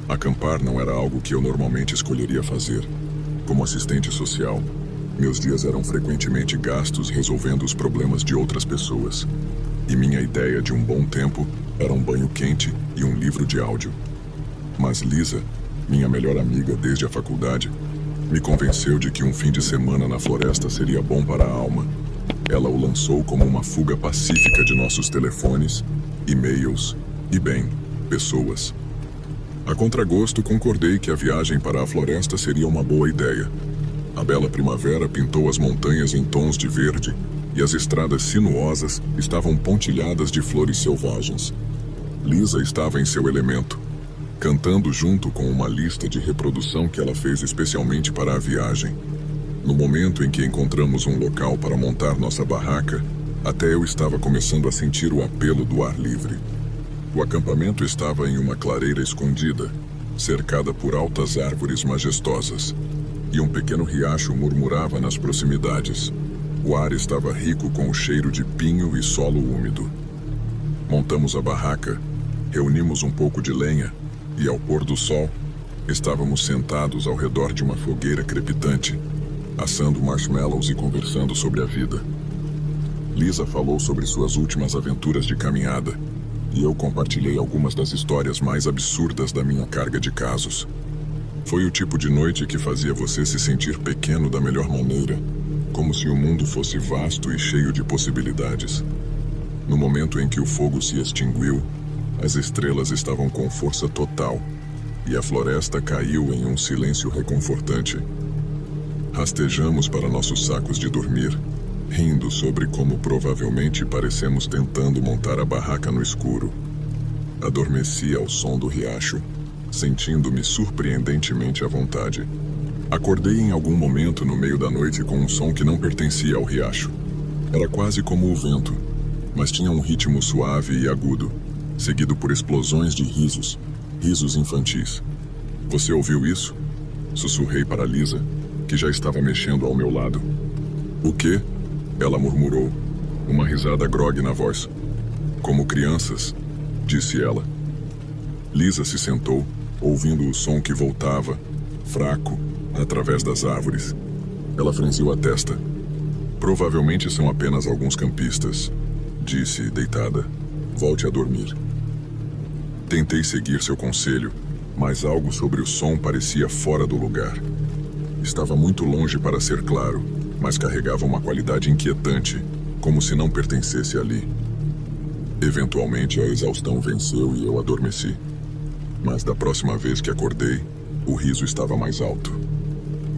Acampar não era algo que eu normalmente escolheria fazer. Como assistente social, meus dias eram frequentemente gastos resolvendo os problemas de outras pessoas. E minha ideia de um bom tempo era um banho quente e um livro de áudio. Mas Lisa, minha melhor amiga desde a faculdade, me convenceu de que um fim de semana na floresta seria bom para a alma. Ela o lançou como uma fuga pacífica de nossos telefones, e-mails e, bem, pessoas. A contragosto, concordei que a viagem para a floresta seria uma boa ideia. A bela primavera pintou as montanhas em tons de verde e as estradas sinuosas estavam pontilhadas de flores selvagens. Lisa estava em seu elemento, cantando junto com uma lista de reprodução que ela fez especialmente para a viagem. No momento em que encontramos um local para montar nossa barraca, até eu estava começando a sentir o apelo do ar livre. O acampamento estava em uma clareira escondida, cercada por altas árvores majestosas, e um pequeno riacho murmurava nas proximidades. O ar estava rico com o cheiro de pinho e solo úmido. Montamos a barraca, reunimos um pouco de lenha, e ao pôr do sol, estávamos sentados ao redor de uma fogueira crepitante, assando marshmallows e conversando sobre a vida. Lisa falou sobre suas últimas aventuras de caminhada, e eu compartilhei algumas das histórias mais absurdas da minha carga de casos. Foi o tipo de noite que fazia você se sentir pequeno da melhor maneira, como se o mundo fosse vasto e cheio de possibilidades. No momento em que o fogo se extinguiu, as estrelas estavam com força total, e a floresta caiu em um silêncio reconfortante. Rastejamos para nossos sacos de dormir, rindo sobre como provavelmente parecemos tentando montar a barraca no escuro. Adormeci ao som do riacho, sentindo-me surpreendentemente à vontade. Acordei em algum momento no meio da noite com um som que não pertencia ao riacho. Era quase como o vento, mas tinha um ritmo suave e agudo, seguido por explosões de risos, risos infantis. Você ouviu isso? Sussurrei para Lisa, que já estava mexendo ao meu lado. O quê? Ela murmurou, uma risada grogue na voz. Como crianças, disse ela. Lisa se sentou, ouvindo o som que voltava, fraco, através das árvores. Ela franziu a testa. Provavelmente são apenas alguns campistas, disse, deitada. Volte a dormir. Tentei seguir seu conselho, mas algo sobre o som parecia fora do lugar. Estava muito longe para ser claro, mas carregava uma qualidade inquietante, como se não pertencesse ali. Eventualmente a exaustão venceu e eu adormeci. Mas da próxima vez que acordei, o riso estava mais alto.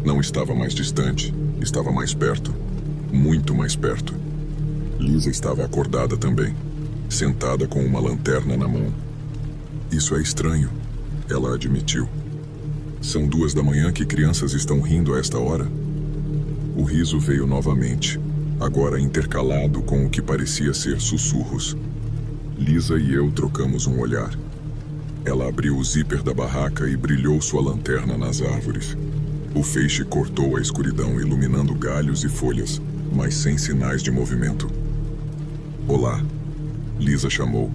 Não estava mais distante, estava mais perto, muito mais perto. Lisa estava acordada também, sentada com uma lanterna na mão. Isso é estranho, ela admitiu. São 2 da manhã que crianças estão rindo a esta hora? O riso veio novamente, agora intercalado com o que parecia ser sussurros. Lisa e eu trocamos um olhar. Ela abriu o zíper da barraca e brilhou sua lanterna nas árvores. O feixe cortou a escuridão, iluminando galhos e folhas, mas sem sinais de movimento. Olá, Lisa chamou.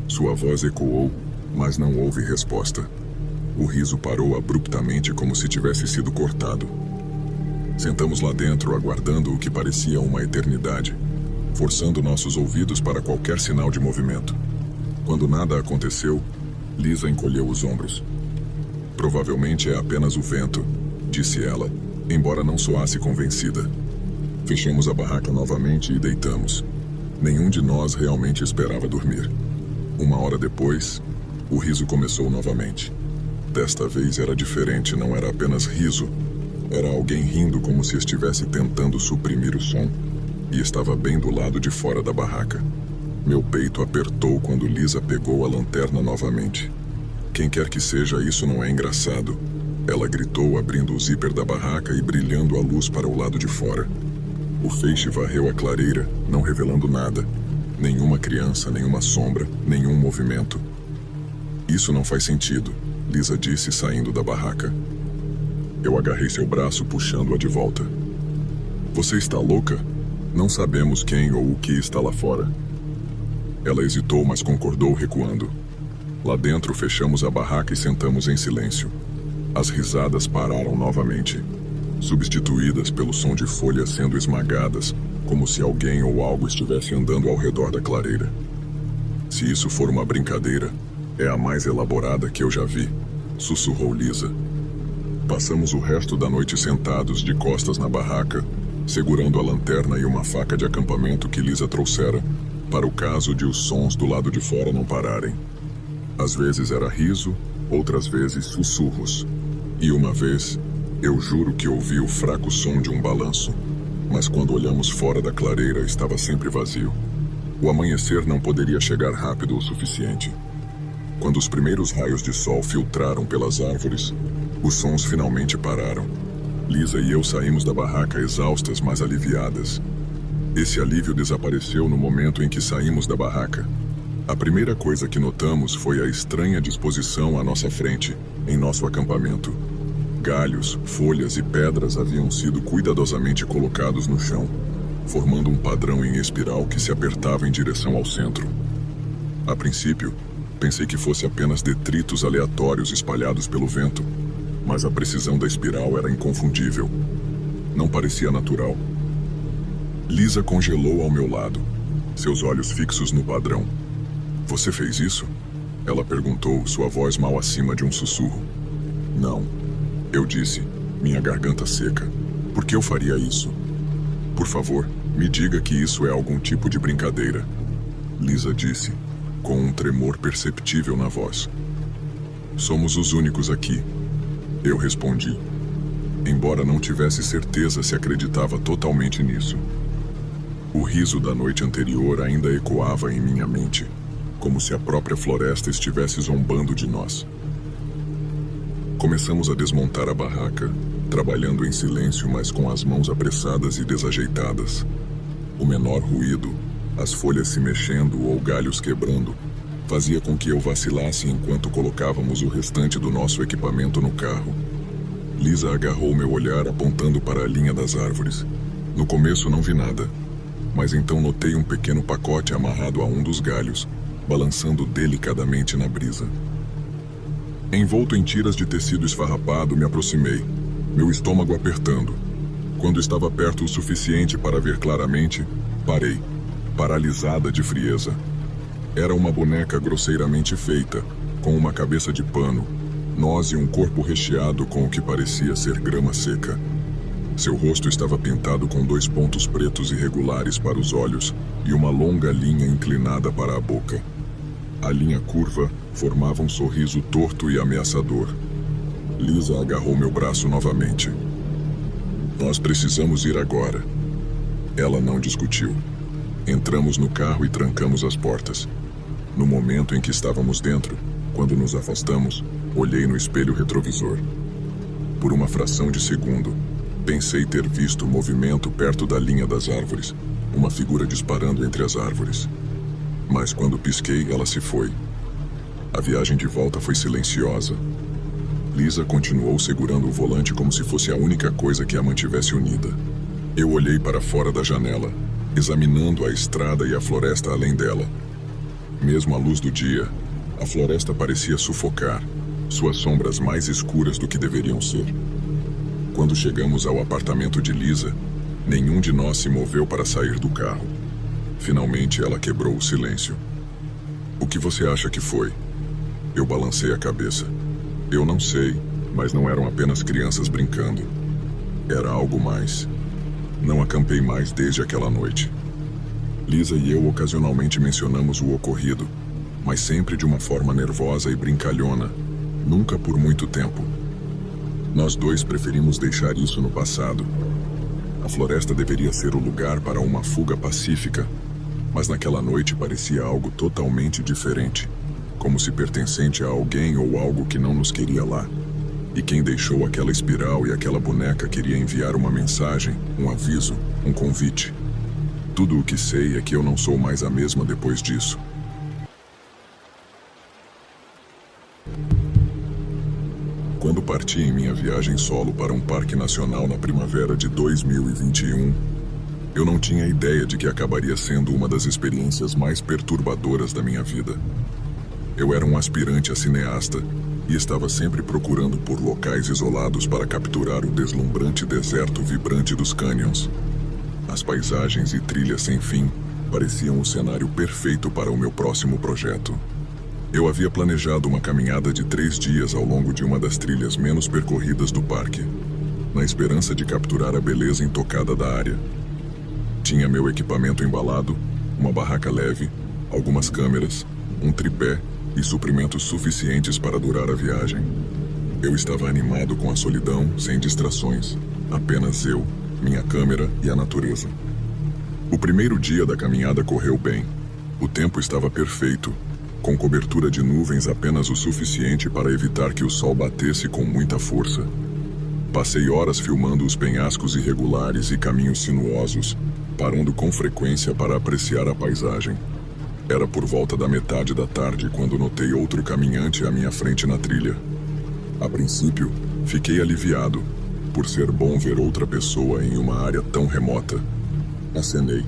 Sua voz ecoou, mas não houve resposta. O riso parou abruptamente como se tivesse sido cortado. Sentamos lá dentro, aguardando o que parecia uma eternidade, forçando nossos ouvidos para qualquer sinal de movimento. Quando nada aconteceu, Lisa encolheu os ombros. Provavelmente é apenas o vento, disse ela, embora não soasse convencida. Fechamos a barraca novamente e deitamos. Nenhum de nós realmente esperava dormir. 1 hora depois, o riso começou novamente. Desta vez era diferente, não era apenas riso. Era alguém rindo como se estivesse tentando suprimir o som, e estava bem do lado de fora da barraca. Meu peito apertou quando Lisa pegou a lanterna novamente. Quem quer que seja, isso não é engraçado. Ela gritou, abrindo o zíper da barraca e brilhando a luz para o lado de fora. O feixe varreu a clareira, não revelando nada. Nenhuma criança, nenhuma sombra, nenhum movimento. Isso não faz sentido, Lisa disse, saindo da barraca. Eu agarrei seu braço, puxando-a de volta. Você está louca? Não sabemos quem ou o que está lá fora. Ela hesitou, mas concordou, recuando. Lá dentro, fechamos a barraca e sentamos em silêncio. As risadas pararam novamente, substituídas pelo som de folhas sendo esmagadas, como se alguém ou algo estivesse andando ao redor da clareira. Se isso for uma brincadeira, é a mais elaborada que eu já vi, sussurrou Lisa. Passamos o resto da noite sentados de costas na barraca, segurando a lanterna e uma faca de acampamento que Lisa trouxera, para o caso de os sons do lado de fora não pararem. Às vezes era riso, outras vezes sussurros. E uma vez, eu juro que ouvi o fraco som de um balanço, mas quando olhamos fora da clareira estava sempre vazio. O amanhecer não poderia chegar rápido o suficiente. Quando os primeiros raios de sol filtraram pelas árvores, os sons finalmente pararam. Lisa e eu saímos da barraca exaustas, mas aliviadas. Esse alívio desapareceu no momento em que saímos da barraca. A primeira coisa que notamos foi a estranha disposição à nossa frente, em nosso acampamento. Galhos, folhas e pedras haviam sido cuidadosamente colocados no chão, formando um padrão em espiral que se apertava em direção ao centro. A princípio, pensei que fosse apenas detritos aleatórios espalhados pelo vento, mas a precisão da espiral era inconfundível. Não parecia natural. Lisa congelou ao meu lado, seus olhos fixos no padrão. "Você fez isso?" Ela perguntou, sua voz mal acima de um sussurro. "Não," eu disse, minha garganta seca. "Por que eu faria isso?" "Por favor, me diga que isso é algum tipo de brincadeira," Lisa disse, com um tremor perceptível na voz. "Somos os únicos aqui," eu respondi, embora não tivesse certeza se acreditava totalmente nisso. O riso da noite anterior ainda ecoava em minha mente, como se a própria floresta estivesse zombando de nós. Começamos a desmontar a barraca, trabalhando em silêncio, mas com as mãos apressadas e desajeitadas. O menor ruído, as folhas se mexendo ou galhos quebrando, fazia com que eu vacilasse enquanto colocávamos o restante do nosso equipamento no carro. Lisa agarrou meu olhar apontando para a linha das árvores. No começo não vi nada, mas então notei um pequeno pacote amarrado a um dos galhos, balançando delicadamente na brisa. Envolto em tiras de tecido esfarrapado, me aproximei, meu estômago apertando. Quando estava perto o suficiente para ver claramente, parei, paralisada de frieza. Era uma boneca grosseiramente feita, com uma cabeça de pano, nós e um corpo recheado com o que parecia ser grama seca. Seu rosto estava pintado com 2 pontos pretos irregulares para os olhos e uma longa linha inclinada para a boca. A linha curva formava um sorriso torto e ameaçador. Lisa agarrou meu braço novamente. "Nós precisamos ir agora." Ela não discutiu. Entramos no carro e trancamos as portas. No momento em que estávamos dentro, quando nos afastamos, olhei no espelho retrovisor. Por uma fração de segundo, pensei ter visto movimento perto da linha das árvores, uma figura disparando entre as árvores. Mas quando pisquei, ela se foi. A viagem de volta foi silenciosa. Lisa continuou segurando o volante como se fosse a única coisa que a mantivesse unida. Eu olhei para fora da janela, examinando a estrada e a floresta além dela. Mesmo à luz do dia, a floresta parecia sufocar, suas sombras mais escuras do que deveriam ser. Quando chegamos ao apartamento de Lisa, nenhum de nós se moveu para sair do carro. Finalmente ela quebrou o silêncio. "O que você acha que foi?" Eu balancei a cabeça. Eu não sei, mas não eram apenas crianças brincando. Era algo mais. Não acampei mais desde aquela noite. Lisa e eu ocasionalmente mencionamos o ocorrido, mas sempre de uma forma nervosa e brincalhona, nunca por muito tempo. Nós dois preferimos deixar isso no passado. A floresta deveria ser o lugar para uma fuga pacífica, mas naquela noite parecia algo totalmente diferente, como se pertencente a alguém ou algo que não nos queria lá. E quem deixou aquela espiral e aquela boneca queria enviar uma mensagem, um aviso, um convite. Tudo o que sei é que eu não sou mais a mesma depois disso. Quando parti em minha viagem solo para um parque nacional na primavera de 2021, eu não tinha ideia de que acabaria sendo uma das experiências mais perturbadoras da minha vida. Eu era um aspirante a cineasta e estava sempre procurando por locais isolados para capturar o deslumbrante deserto vibrante dos cânions. As paisagens e trilhas sem fim pareciam o cenário perfeito para o meu próximo projeto. Eu havia planejado uma caminhada de 3 dias ao longo de uma das trilhas menos percorridas do parque, na esperança de capturar a beleza intocada da área. Tinha meu equipamento embalado, uma barraca leve, algumas câmeras, um tripé e suprimentos suficientes para durar a viagem. Eu estava animado com a solidão, sem distrações, apenas eu, minha câmera e a natureza. O primeiro dia da caminhada correu bem. O tempo estava perfeito, com cobertura de nuvens apenas o suficiente para evitar que o sol batesse com muita força. Passei horas filmando os penhascos irregulares e caminhos sinuosos, parando com frequência para apreciar a paisagem. Era por volta da metade da tarde quando notei outro caminhante à minha frente na trilha. A princípio, fiquei aliviado, por ser bom ver outra pessoa em uma área tão remota. Acenei,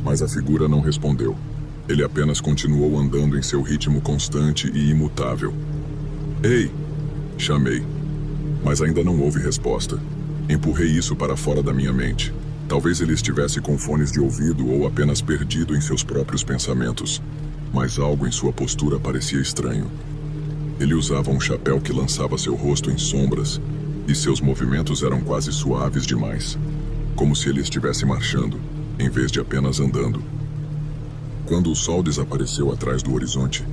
mas a figura não respondeu. Ele apenas continuou andando em seu ritmo constante e imutável. "Ei!" chamei, mas ainda não houve resposta. Empurrei isso para fora da minha mente. Talvez ele estivesse com fones de ouvido ou apenas perdido em seus próprios pensamentos, mas algo em sua postura parecia estranho. Ele usava um chapéu que lançava seu rosto em sombras, e seus movimentos eram quase suaves demais, como se ele estivesse marchando, em vez de apenas andando. Quando o sol desapareceu atrás do horizonte,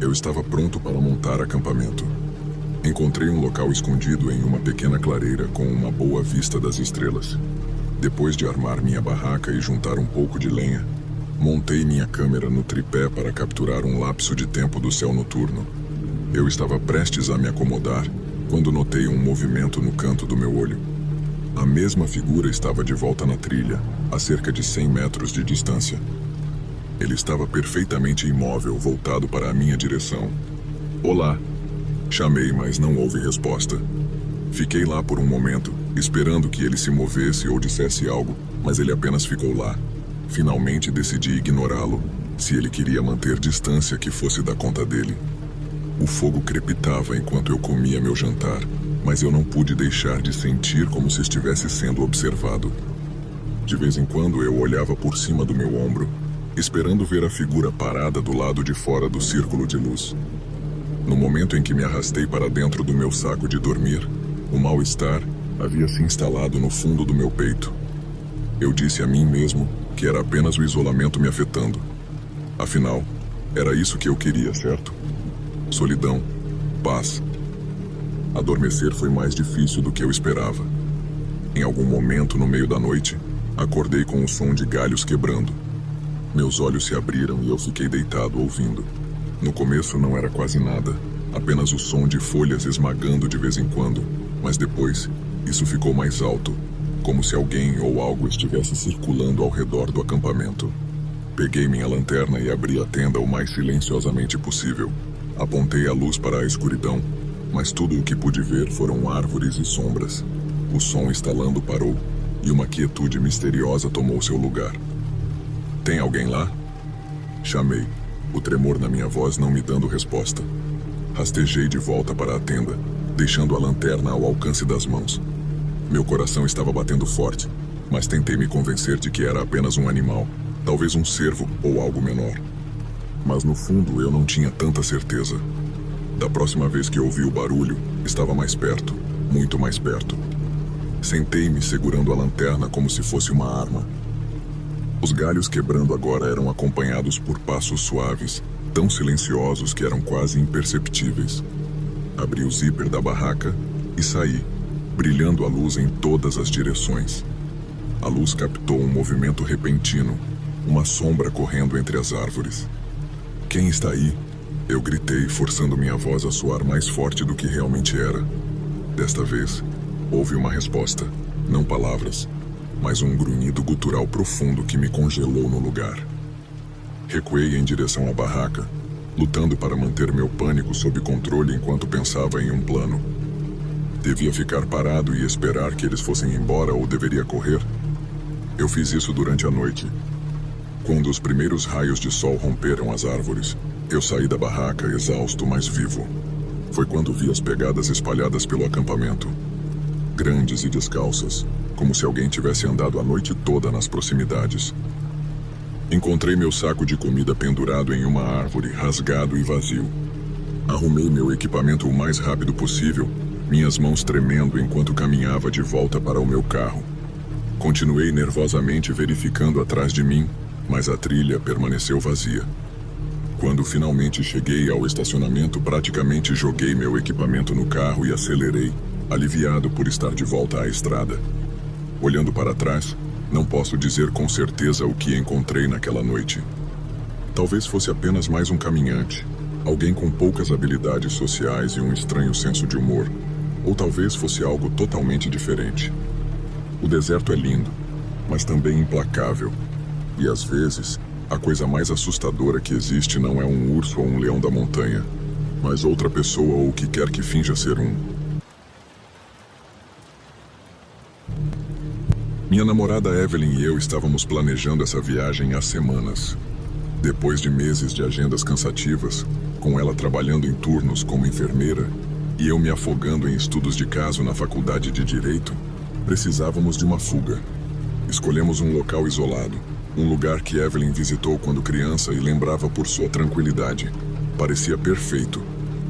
eu estava pronto para montar acampamento. Encontrei um local escondido em uma pequena clareira com uma boa vista das estrelas. Depois de armar minha barraca e juntar um pouco de lenha, montei minha câmera no tripé para capturar um lapso de tempo do céu noturno. Eu estava prestes a me acomodar quando notei um movimento no canto do meu olho. A mesma figura estava de volta na trilha, a cerca de 100 metros de distância. Ele estava perfeitamente imóvel, voltado para a minha direção. "Olá!" chamei, mas não houve resposta. Fiquei lá por um momento, esperando que ele se movesse ou dissesse algo, mas ele apenas ficou lá. Finalmente decidi ignorá-lo, se ele queria manter distância que fosse da conta dele. O fogo crepitava enquanto eu comia meu jantar, mas eu não pude deixar de sentir como se estivesse sendo observado. De vez em quando eu olhava por cima do meu ombro, esperando ver a figura parada do lado de fora do círculo de luz. No momento em que me arrastei para dentro do meu saco de dormir, o mal-estar havia se instalado no fundo do meu peito. Eu disse a mim mesmo que era apenas o isolamento me afetando. Afinal, era isso que eu queria, certo? Solidão, paz. Adormecer foi mais difícil do que eu esperava. Em algum momento, no meio da noite, acordei com o som de galhos quebrando. Meus olhos se abriram e eu fiquei deitado ouvindo. No começo não era quase nada, apenas o som de folhas esmagando de vez em quando, mas depois isso ficou mais alto, como se alguém ou algo estivesse circulando ao redor do acampamento. Peguei minha lanterna e abri a tenda o mais silenciosamente possível. Apontei a luz para a escuridão, mas tudo o que pude ver foram árvores e sombras. O som estalando parou, e uma quietude misteriosa tomou seu lugar. "Tem alguém lá?" chamei, o tremor na minha voz não me dando resposta. Rastejei de volta para a tenda, deixando a lanterna ao alcance das mãos. Meu coração estava batendo forte, mas tentei me convencer de que era apenas um animal, talvez um cervo ou algo menor. Mas no fundo eu não tinha tanta certeza. Da próxima vez que ouvi o barulho, estava mais perto, muito mais perto. Sentei-me segurando a lanterna como se fosse uma arma. Os galhos quebrando agora eram acompanhados por passos suaves, tão silenciosos que eram quase imperceptíveis. Abri o zíper da barraca e saí, brilhando a luz em todas as direções. A luz captou um movimento repentino, uma sombra correndo entre as árvores. "Quem está aí?" eu gritei, forçando minha voz a soar mais forte do que realmente era. Desta vez, houve uma resposta, não palavras, mas um grunhido gutural profundo que me congelou no lugar. Recuei em direção à barraca, lutando para manter meu pânico sob controle enquanto pensava em um plano. Devia ficar parado e esperar que eles fossem embora ou deveria correr? Eu fiz isso durante a noite. Quando os primeiros raios de sol romperam as árvores, Eu saí da barraca exausto, mas vivo. Foi quando vi as pegadas espalhadas pelo acampamento. Grandes e descalças, como se alguém tivesse andado a noite toda nas proximidades. Encontrei meu saco de comida pendurado em uma árvore, rasgado e vazio. Arrumei meu equipamento o mais rápido possível, minhas mãos tremendo enquanto caminhava de volta para o meu carro. Continuei nervosamente verificando atrás de mim, mas a trilha permaneceu vazia. Quando finalmente cheguei ao estacionamento, praticamente joguei meu equipamento no carro e acelerei, aliviado por estar de volta à estrada. Olhando para trás, não posso dizer com certeza o que encontrei naquela noite. Talvez fosse apenas mais um caminhante, alguém com poucas habilidades sociais e um estranho senso de humor, ou talvez fosse algo totalmente diferente. O deserto é lindo, mas também implacável, e às vezes, a coisa mais assustadora que existe não é um urso ou um leão da montanha, mas outra pessoa ou o que quer que finja ser um. Minha namorada Evelyn e eu estávamos planejando essa viagem há semanas. Depois de meses de agendas cansativas, com ela trabalhando em turnos como enfermeira e eu me afogando em estudos de caso na faculdade de Direito, precisávamos de uma fuga. Escolhemos um local isolado, um lugar que Evelyn visitou quando criança e lembrava por sua tranquilidade. Parecia perfeito.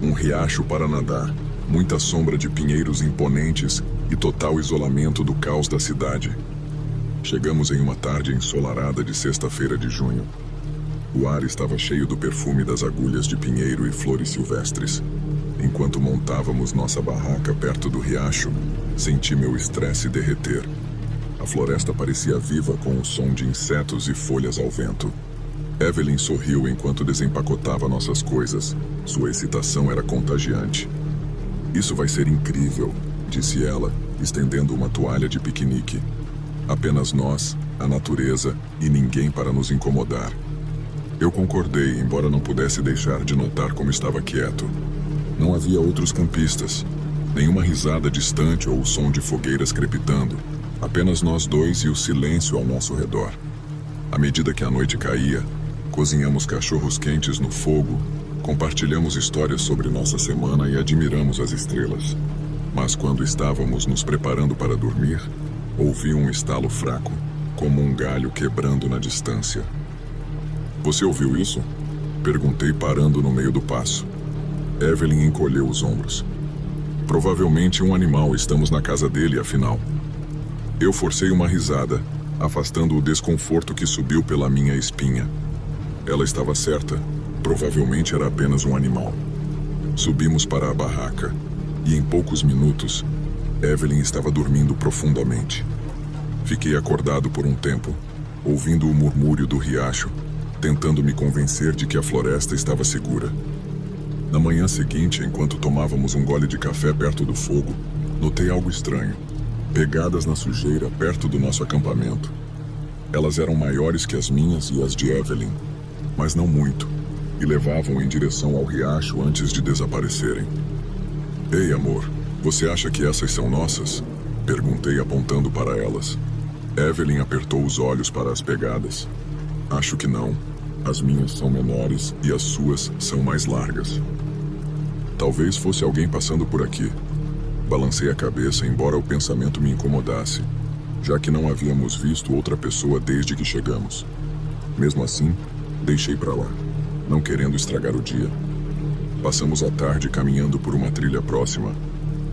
Um riacho para nadar, muita sombra de pinheiros imponentes e total isolamento do caos da cidade. Chegamos em uma tarde ensolarada de sexta-feira de junho. O ar estava cheio do perfume das agulhas de pinheiro e flores silvestres. Enquanto montávamos nossa barraca perto do riacho, senti meu estresse derreter. A floresta parecia viva com o som de insetos e folhas ao vento. Evelyn sorriu enquanto desempacotava nossas coisas. Sua excitação era contagiante. "Isso vai ser incrível", disse ela, estendendo uma toalha de piquenique. "Apenas nós, a natureza e ninguém para nos incomodar." Eu concordei, embora não pudesse deixar de notar como estava quieto. Não havia outros campistas, nenhuma risada distante ou o som de fogueiras crepitando. Apenas nós dois e o silêncio ao nosso redor. À medida que a noite caía, cozinhamos cachorros quentes no fogo, compartilhamos histórias sobre nossa semana e admiramos as estrelas. Mas quando estávamos nos preparando para dormir, ouvi um estalo fraco, como um galho quebrando na distância. "Você ouviu isso?" Perguntei, parando no meio do passo. Evelyn encolheu os ombros. "Provavelmente um animal, estamos na casa dele, afinal." Eu forcei uma risada, afastando o desconforto que subiu pela minha espinha. Ela estava certa, provavelmente era apenas um animal. Subimos para a barraca, e em poucos minutos, Evelyn estava dormindo profundamente. Fiquei acordado por um tempo, ouvindo o murmúrio do riacho, tentando me convencer de que a floresta estava segura. Na manhã seguinte, enquanto tomávamos um gole de café perto do fogo, notei algo estranho. Pegadas na sujeira perto do nosso acampamento. Elas eram maiores que as minhas e as de Evelyn, mas não muito, e levavam em direção ao riacho antes de desaparecerem. "Ei, amor, você acha que essas são nossas?" Perguntei apontando para elas. Evelyn apertou os olhos para as pegadas. "Acho que não. As minhas são menores e as suas são mais largas." Talvez fosse alguém passando por aqui. Balancei a cabeça, embora o pensamento me incomodasse, já que não havíamos visto outra pessoa desde que chegamos. Mesmo assim, deixei para lá, não querendo estragar o dia. Passamos a tarde caminhando por uma trilha próxima,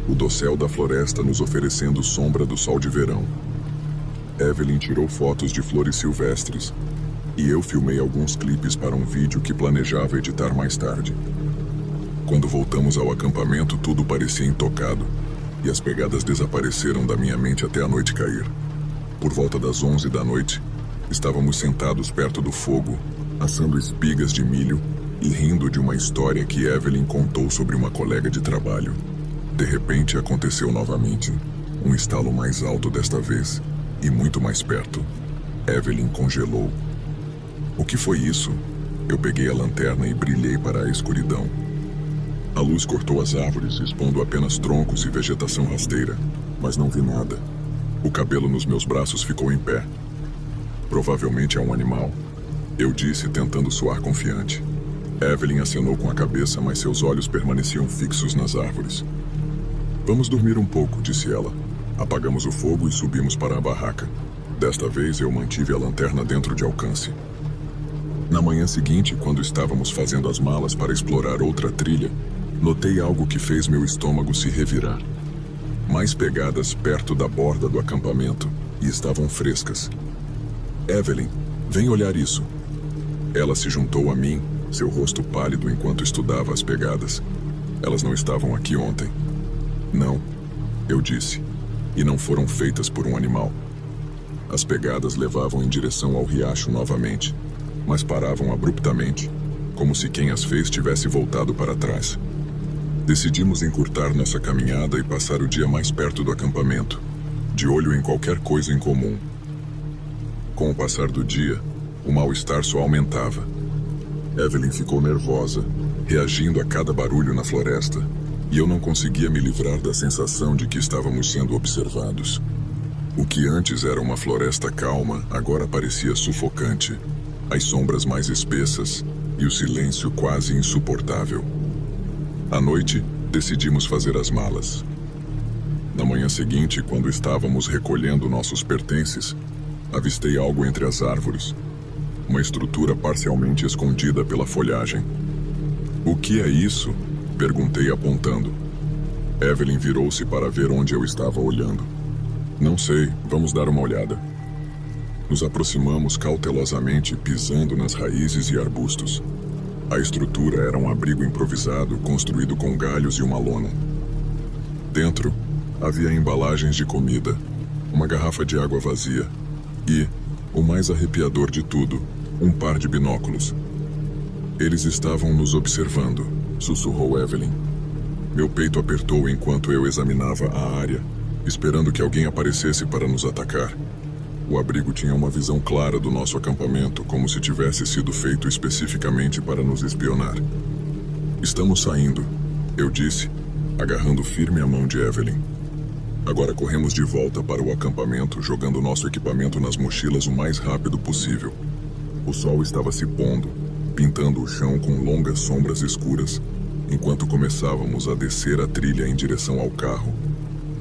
o dossel da floresta nos oferecendo sombra do sol de verão. Evelyn tirou fotos de flores silvestres, e eu filmei alguns clipes para um vídeo que planejava editar mais tarde. Quando voltamos ao acampamento, tudo parecia intocado, e as pegadas desapareceram da minha mente até a noite cair. Por volta das 11 da noite, estávamos sentados perto do fogo, assando espigas de milho e rindo de uma história que Evelyn contou sobre uma colega de trabalho. De repente, aconteceu novamente, um estalo mais alto desta vez, e muito mais perto. Evelyn congelou. "O que foi isso?" Eu peguei a lanterna e brilhei para a escuridão. A luz cortou as árvores, expondo apenas troncos e vegetação rasteira, mas não vi nada. O cabelo nos meus braços ficou em pé. "Provavelmente é um animal", eu disse, tentando soar confiante. Evelyn acenou com a cabeça, mas seus olhos permaneciam fixos nas árvores. Vamos dormir um pouco, disse ela. Apagamos o fogo e subimos para a barraca. Desta vez eu mantive a lanterna dentro de alcance. Na manhã seguinte, quando estávamos fazendo as malas para explorar outra trilha, notei algo que fez meu estômago se revirar. Mais pegadas perto da borda do acampamento, e estavam frescas. Evelyn, vem olhar isso. Ela se juntou a mim, seu rosto pálido enquanto estudava as pegadas. Elas não estavam aqui ontem. Não, eu disse, e não foram feitas por um animal. As pegadas levavam em direção ao riacho novamente, mas paravam abruptamente, como se quem as fez tivesse voltado para trás. Decidimos encurtar nossa caminhada e passar o dia mais perto do acampamento, de olho em qualquer coisa em comum. Com o passar do dia, o mal-estar só aumentava. Evelyn ficou nervosa, reagindo a cada barulho na floresta, e eu não conseguia me livrar da sensação de que estávamos sendo observados. O que antes era uma floresta calma, agora parecia sufocante, as sombras mais espessas e o silêncio quase insuportável. À noite, decidimos fazer as malas. Na manhã seguinte, quando estávamos recolhendo nossos pertences, avistei algo entre as árvores. Uma estrutura parcialmente escondida pela folhagem. O que é isso? Perguntei apontando. Evelyn virou-se para ver onde eu estava olhando. Não sei, vamos dar uma olhada. Nos aproximamos cautelosamente, pisando nas raízes e arbustos. A estrutura era um abrigo improvisado, construído com galhos e uma lona. Dentro, havia embalagens de comida, uma garrafa de água vazia e, o mais arrepiador de tudo, um par de binóculos. Eles estavam nos observando, sussurrou Evelyn. Meu peito apertou enquanto eu examinava a área, esperando que alguém aparecesse para nos atacar. O abrigo tinha uma visão clara do nosso acampamento, como se tivesse sido feito especificamente para nos espionar. Estamos saindo, eu disse, agarrando firme a mão de Evelyn. Agora corremos de volta para o acampamento, jogando nosso equipamento nas mochilas o mais rápido possível. O sol estava se pondo, pintando o chão com longas sombras escuras, enquanto começávamos a descer a trilha em direção ao carro.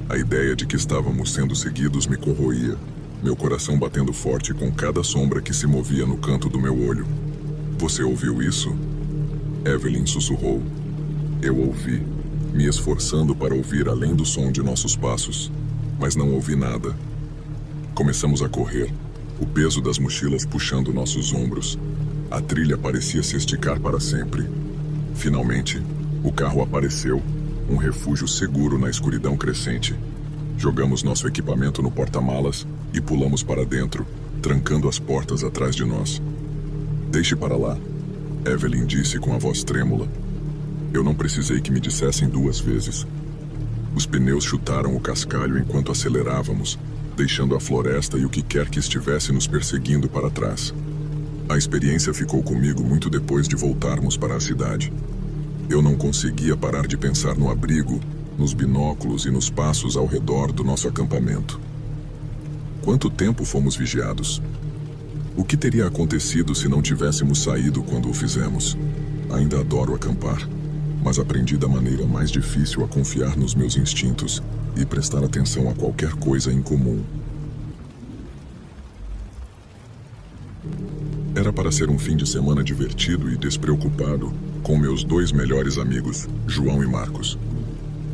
A ideia de que estávamos sendo seguidos me corroía, meu coração batendo forte com cada sombra que se movia no canto do meu olho. Você ouviu isso? Evelyn sussurrou. Eu ouvi, me esforçando para ouvir além do som de nossos passos, mas não ouvi nada. Começamos a correr, o peso das mochilas puxando nossos ombros. A trilha parecia se esticar para sempre. Finalmente, o carro apareceu, um refúgio seguro na escuridão crescente. Jogamos nosso equipamento no porta-malas e pulamos para dentro, trancando as portas atrás de nós. Deixe para lá, Evelyn disse com a voz trêmula. Eu não precisei que me dissessem 2 vezes. Os pneus chutaram o cascalho enquanto acelerávamos, deixando a floresta e o que quer que estivesse nos perseguindo para trás. A experiência ficou comigo muito depois de voltarmos para a cidade. Eu não conseguia parar de pensar no abrigo, nos binóculos e nos passos ao redor do nosso acampamento. Quanto tempo fomos vigiados? O que teria acontecido se não tivéssemos saído quando o fizemos? Ainda adoro acampar, mas aprendi da maneira mais difícil a confiar nos meus instintos e prestar atenção a qualquer coisa incomum. Era para ser um fim de semana divertido e despreocupado com meus 2 melhores amigos, João e Marcos.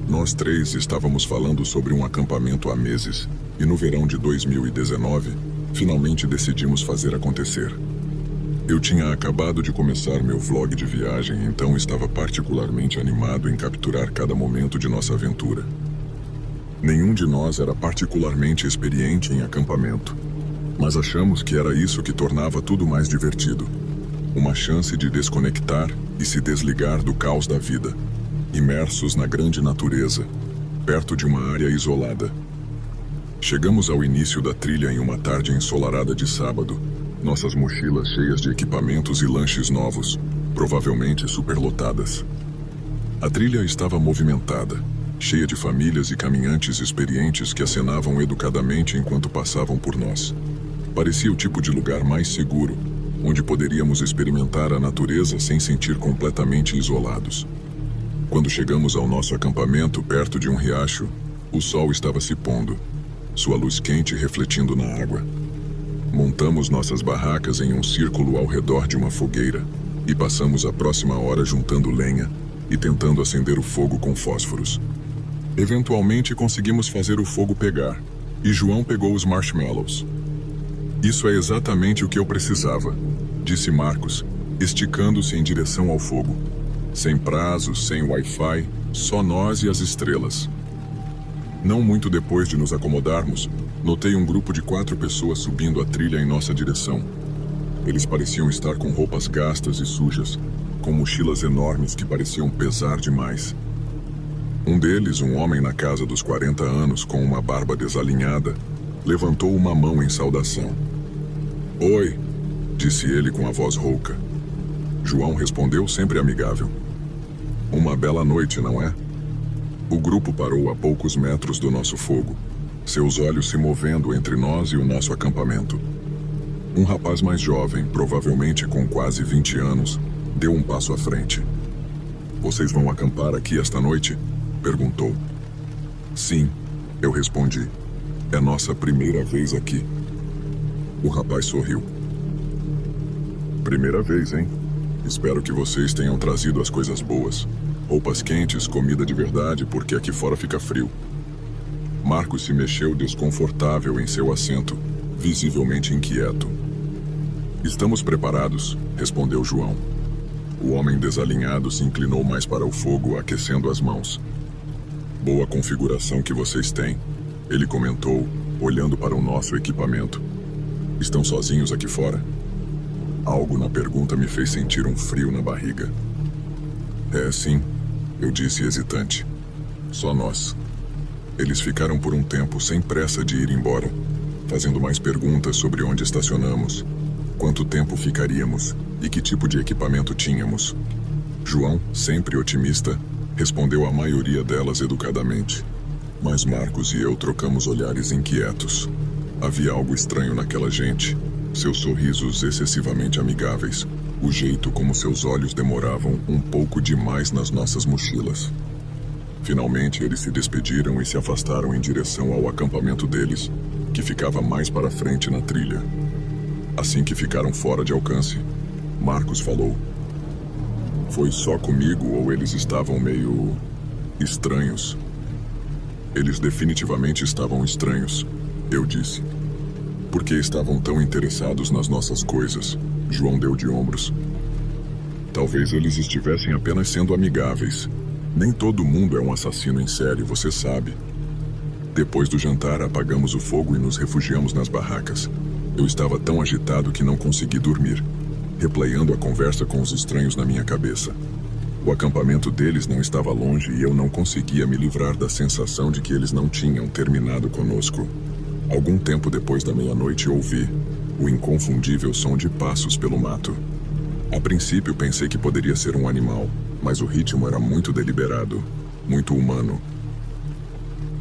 Nós 3 estávamos falando sobre um acampamento há meses e no verão de 2019, finalmente decidimos fazer acontecer. Eu tinha acabado de começar meu vlog de viagem, então estava particularmente animado em capturar cada momento de nossa aventura. Nenhum de nós era particularmente experiente em acampamento, mas achamos que era isso que tornava tudo mais divertido. Uma chance de desconectar e se desligar do caos da vida, imersos na grande natureza, perto de uma área isolada. Chegamos ao início da trilha em uma tarde ensolarada de sábado, nossas mochilas cheias de equipamentos e lanches novos, provavelmente superlotadas. A trilha estava movimentada, cheia de famílias e caminhantes experientes que acenavam educadamente enquanto passavam por nós. Parecia o tipo de lugar mais seguro, onde poderíamos experimentar a natureza sem sentir completamente isolados. Quando chegamos ao nosso acampamento perto de um riacho, o sol estava se pondo, sua luz quente refletindo na água. Montamos nossas barracas em um círculo ao redor de uma fogueira e passamos a próxima hora juntando lenha e tentando acender o fogo com fósforos. Eventualmente conseguimos fazer o fogo pegar, e João pegou os marshmallows. Isso é exatamente o que eu precisava, disse Marcos, esticando-se em direção ao fogo. Sem prazos, sem Wi-Fi, só nós e as estrelas. Não muito depois de nos acomodarmos, notei um grupo de 4 pessoas subindo a trilha em nossa direção. Eles pareciam estar com roupas gastas e sujas, com mochilas enormes que pareciam pesar demais. Um deles, um homem na casa dos 40 anos, com uma barba desalinhada, levantou uma mão em saudação. "Oi", disse ele com a voz rouca. João respondeu sempre amigável. "Uma bela noite, não é?" O grupo parou a poucos metros do nosso fogo, seus olhos se movendo entre nós e o nosso acampamento. Um rapaz mais jovem, provavelmente com quase 20 anos, deu um passo à frente. "Vocês vão acampar aqui esta noite?" perguntou. "Sim", eu respondi. "É nossa primeira vez aqui." O rapaz sorriu. "Primeira vez, hein? Espero que vocês tenham trazido as coisas boas. Roupas quentes, comida de verdade, porque aqui fora fica frio." Marcos se mexeu desconfortável em seu assento, visivelmente inquieto. "Estamos preparados", respondeu João. O homem desalinhado se inclinou mais para o fogo, aquecendo as mãos. "Boa configuração que vocês têm", ele comentou, olhando para o nosso equipamento. "Estão sozinhos aqui fora?" Algo na pergunta me fez sentir um frio na barriga. "É, sim", eu disse hesitante. "Só nós." Eles ficaram por um tempo sem pressa de ir embora, fazendo mais perguntas sobre onde estacionamos, quanto tempo ficaríamos e que tipo de equipamento tínhamos. João, sempre otimista, respondeu a maioria delas educadamente. Mas Marcos e eu trocamos olhares inquietos. Havia algo estranho naquela gente, seus sorrisos excessivamente amigáveis, o jeito como seus olhos demoravam um pouco demais nas nossas mochilas. Finalmente eles se despediram e se afastaram em direção ao acampamento deles, que ficava mais para frente na trilha. Assim que ficaram fora de alcance, Marcos falou: "Foi só comigo ou eles estavam meio estranhos?" "Eles definitivamente estavam estranhos", eu disse. "Por que estavam tão interessados nas nossas coisas?" João deu de ombros. "Talvez eles estivessem apenas sendo amigáveis. Nem todo mundo é um assassino em série, você sabe." Depois do jantar, apagamos o fogo e nos refugiamos nas barracas. Eu estava tão agitado que não consegui dormir, replayando a conversa com os estranhos na minha cabeça. O acampamento deles não estava longe e eu não conseguia me livrar da sensação de que eles não tinham terminado conosco. Algum tempo depois da meia-noite ouvi o inconfundível som de passos pelo mato. A princípio pensei que poderia ser um animal, mas o ritmo era muito deliberado, muito humano.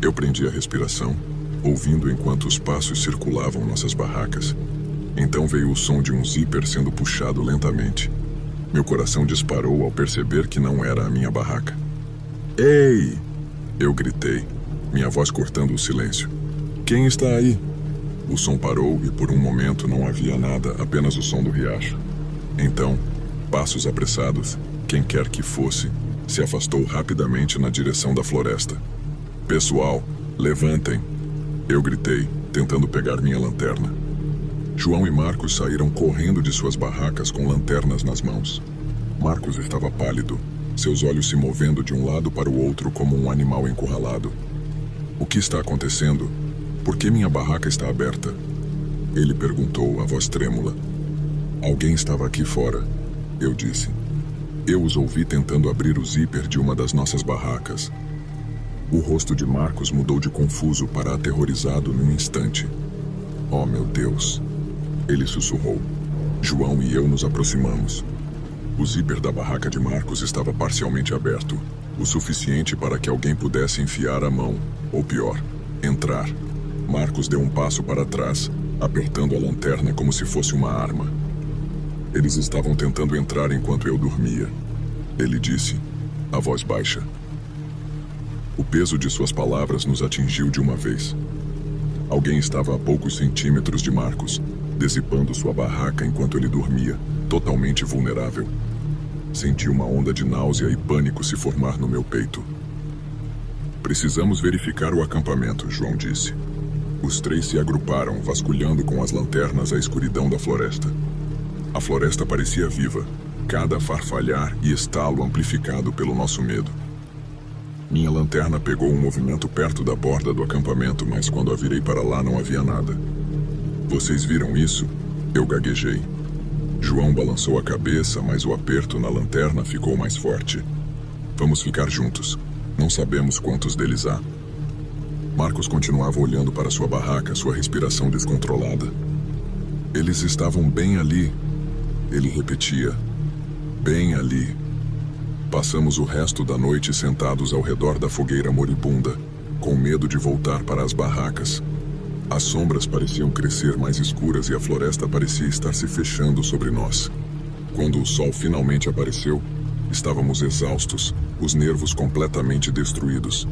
Eu prendi a respiração, ouvindo enquanto os passos circulavam nossas barracas. Então veio o som de um zíper sendo puxado lentamente. Meu coração disparou ao perceber que não era a minha barraca. "Ei!" eu gritei, minha voz cortando o silêncio. "Quem está aí?" O som parou e por um momento não havia nada, apenas o som do riacho. Então, passos apressados, quem quer que fosse, se afastou rapidamente na direção da floresta. "Pessoal, levantem!" eu gritei, tentando pegar minha lanterna. João e Marcos saíram correndo de suas barracas com lanternas nas mãos. Marcos estava pálido, seus olhos se movendo de um lado para o outro como um animal encurralado. "O que está acontecendo? Por que minha barraca está aberta?" ele perguntou, a voz trêmula. "Alguém estava aqui fora", eu disse. Eu os ouvi tentando abrir o zíper de uma das nossas barracas. O rosto de Marcos mudou de confuso para aterrorizado num instante. "Oh, meu Deus!" ele sussurrou. João e eu nos aproximamos. O zíper da barraca de Marcos estava parcialmente aberto, o suficiente para que alguém pudesse enfiar a mão, ou pior, entrar. Marcos deu um passo para trás, apertando a lanterna como se fosse uma arma. Eles estavam tentando entrar enquanto eu dormia. Ele disse, a voz baixa. O peso de suas palavras nos atingiu de uma vez. Alguém estava a poucos centímetros de Marcos, dissipando sua barraca enquanto ele dormia, totalmente vulnerável. Senti uma onda de náusea e pânico se formar no meu peito. Precisamos verificar o acampamento, João disse. Os três se agruparam, vasculhando com as lanternas a escuridão da floresta. A floresta parecia viva, cada farfalhar e estalo amplificado pelo nosso medo. Minha lanterna pegou um movimento perto da borda do acampamento, mas quando a virei para lá não havia nada. Vocês viram isso? Eu gaguejei. João balançou a cabeça, mas o aperto na lanterna ficou mais forte. Vamos ficar juntos. Não sabemos quantos deles há. Marcos continuava olhando para sua barraca, sua respiração descontrolada. Eles estavam bem ali. Ele repetia. Bem ali. Passamos o resto da noite sentados ao redor da fogueira moribunda, com medo de voltar para as barracas. As sombras pareciam crescer mais escuras e a floresta parecia estar se fechando sobre nós. Quando o sol finalmente apareceu, estávamos exaustos, os nervos completamente destruídos.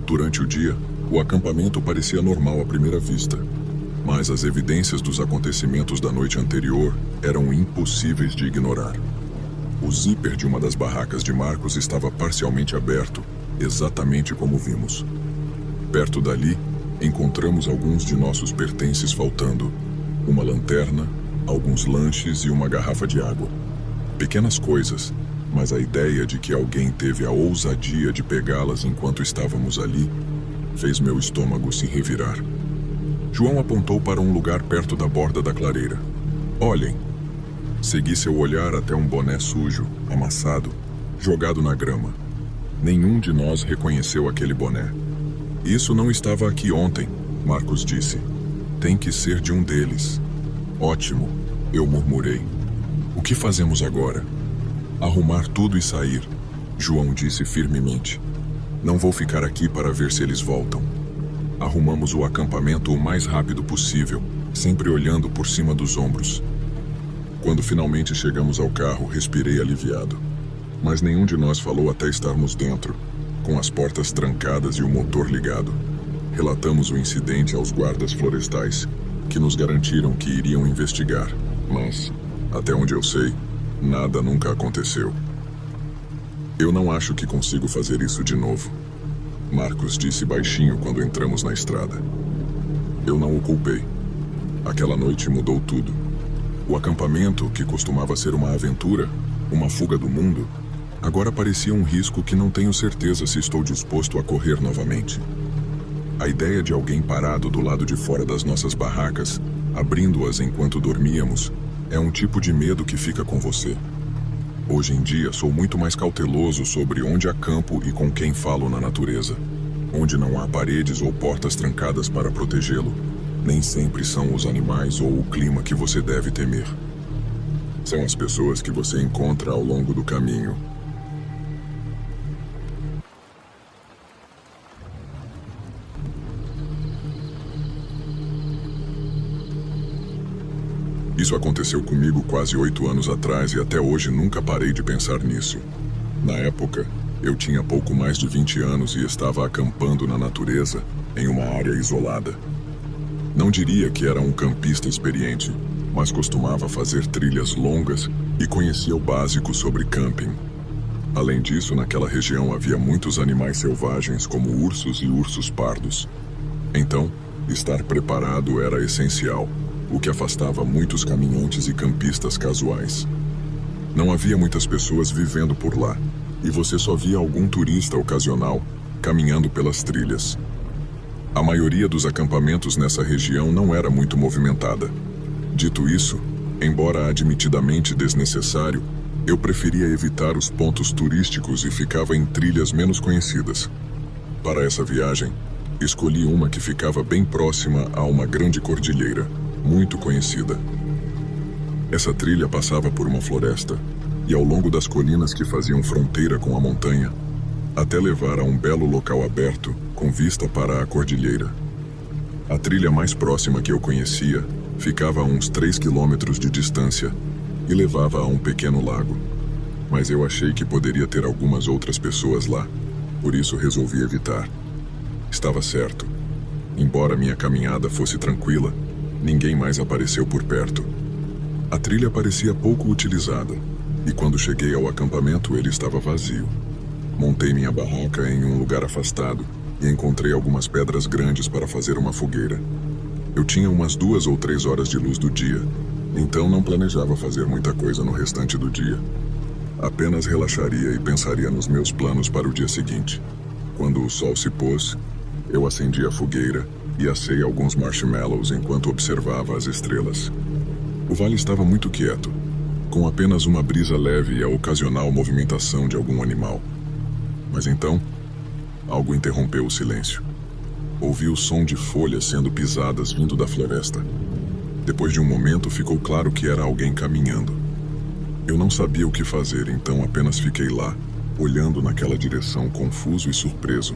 Durante o dia, o acampamento parecia normal à primeira vista, mas as evidências dos acontecimentos da noite anterior eram impossíveis de ignorar. O zíper de uma das barracas de Marcos estava parcialmente aberto, exatamente como vimos. Perto dali, encontramos alguns de nossos pertences faltando: uma lanterna, alguns lanches e uma garrafa de água. Pequenas coisas, mas a ideia de que alguém teve a ousadia de pegá-las enquanto estávamos ali fez meu estômago se revirar. João apontou para um lugar perto da borda da clareira. Olhem! Segui seu olhar até um boné sujo, amassado, jogado na grama. Nenhum de nós reconheceu aquele boné. Isso não estava aqui ontem, Marcos disse. Tem que ser de um deles. Ótimo, eu murmurei. O que fazemos agora? Arrumar tudo e sair, João disse firmemente. Não vou ficar aqui para ver se eles voltam. Arrumamos o acampamento o mais rápido possível, sempre olhando por cima dos ombros. Quando finalmente chegamos ao carro, respirei aliviado. Mas nenhum de nós falou até estarmos dentro, com as portas trancadas e o motor ligado. Relatamos o incidente aos guardas florestais, que nos garantiram que iriam investigar, mas, até onde eu sei, nada nunca aconteceu. Eu não acho que consigo fazer isso de novo, Marcos disse baixinho quando entramos na estrada. Eu não o culpei. Aquela noite mudou tudo. O acampamento, que costumava ser uma aventura, uma fuga do mundo, agora parecia um risco que não tenho certeza se estou disposto a correr novamente. A ideia de alguém parado do lado de fora das nossas barracas, abrindo-as enquanto dormíamos, é um tipo de medo que fica com você. Hoje em dia, sou muito mais cauteloso sobre onde acampo e com quem falo na natureza. Onde não há paredes ou portas trancadas para protegê-lo, nem sempre são os animais ou o clima que você deve temer. São as pessoas que você encontra ao longo do caminho. Isso aconteceu comigo quase 8 anos atrás e até hoje nunca parei de pensar nisso. Na época, eu tinha pouco mais de 20 anos e estava acampando na natureza, em uma área isolada. Não diria que era um campista experiente, mas costumava fazer trilhas longas e conhecia o básico sobre camping. Além disso, naquela região havia muitos animais selvagens como ursos e ursos pardos. Então, estar preparado era essencial, o que afastava muitos caminhantes e campistas casuais. Não havia muitas pessoas vivendo por lá, e você só via algum turista ocasional caminhando pelas trilhas. A maioria dos acampamentos nessa região não era muito movimentada. Dito isso, embora admitidamente desnecessário, eu preferia evitar os pontos turísticos e ficava em trilhas menos conhecidas. Para essa viagem, escolhi uma que ficava bem próxima a uma grande cordilheira, muito conhecida. Essa trilha passava por uma floresta, e ao longo das colinas que faziam fronteira com a montanha, até levar a um belo local aberto, com vista para a cordilheira. A trilha mais próxima que eu conhecia Ficava a uns 3 quilômetros de distância e levava a um pequeno lago. Mas eu achei que poderia ter algumas outras pessoas lá, por isso resolvi evitar. Estava certo. Embora minha caminhada fosse tranquila, ninguém mais apareceu por perto. A trilha parecia pouco utilizada, e quando cheguei ao acampamento ele estava vazio. Montei minha barraca em um lugar afastado e encontrei algumas pedras grandes para fazer uma fogueira. Eu tinha umas 2 ou 3 horas de luz do dia, então não planejava fazer muita coisa no restante do dia. Apenas relaxaria e pensaria nos meus planos para o dia seguinte. Quando o sol se pôs, eu acendi a fogueira e assei alguns marshmallows enquanto observava as estrelas. O vale estava muito quieto, com apenas uma brisa leve e a ocasional movimentação de algum animal. Mas então, algo interrompeu o silêncio. Ouvi o som de folhas sendo pisadas vindo da floresta. Depois de um momento, ficou claro que era alguém caminhando. Eu não sabia o que fazer, então apenas fiquei lá, olhando naquela direção, confuso e surpreso,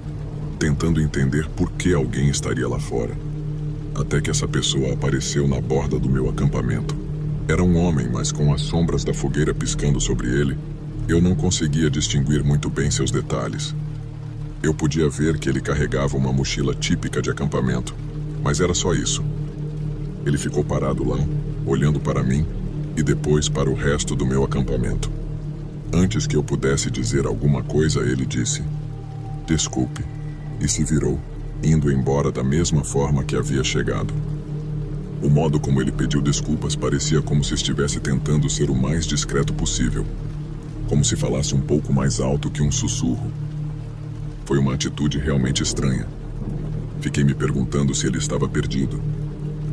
tentando entender por que alguém estaria lá fora. Até que essa pessoa apareceu na borda do meu acampamento. Era um homem, mas com as sombras da fogueira piscando sobre ele, eu não conseguia distinguir muito bem seus detalhes. Eu podia ver que ele carregava uma mochila típica de acampamento, mas era só isso. Ele ficou parado lá, olhando para mim e depois para o resto do meu acampamento. Antes que eu pudesse dizer alguma coisa, ele disse: "Desculpe", e se virou, indo embora da mesma forma que havia chegado. O modo como ele pediu desculpas parecia como se estivesse tentando ser o mais discreto possível, como se falasse um pouco mais alto que um sussurro. Foi uma atitude realmente estranha. Fiquei me perguntando se ele estava perdido,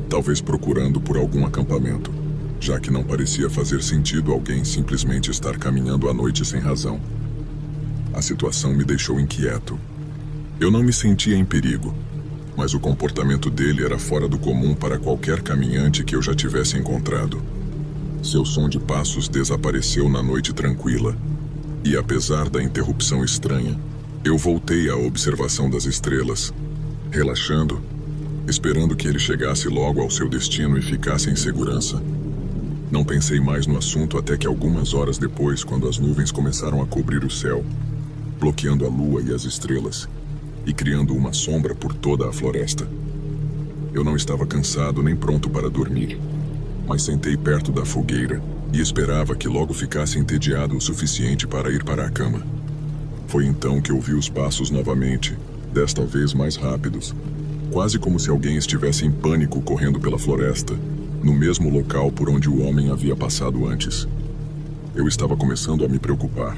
talvez procurando por algum acampamento, já que não parecia fazer sentido alguém simplesmente estar caminhando à noite sem razão. A situação me deixou inquieto. Eu não me sentia em perigo, mas o comportamento dele era fora do comum para qualquer caminhante que eu já tivesse encontrado. Seu som de passos desapareceu na noite tranquila, e apesar da interrupção estranha, eu voltei à observação das estrelas, relaxando, esperando que ele chegasse logo ao seu destino e ficasse em segurança. Não pensei mais no assunto até que algumas horas depois, quando as nuvens começaram a cobrir o céu, bloqueando a lua e as estrelas, e criando uma sombra por toda a floresta. Eu não estava cansado nem pronto para dormir, mas sentei perto da fogueira e esperava que logo ficasse entediado o suficiente para ir para a cama. Foi então que ouvi os passos novamente, desta vez mais rápidos, quase como se alguém estivesse em pânico correndo pela floresta, no mesmo local por onde o homem havia passado antes. Eu estava começando a me preocupar.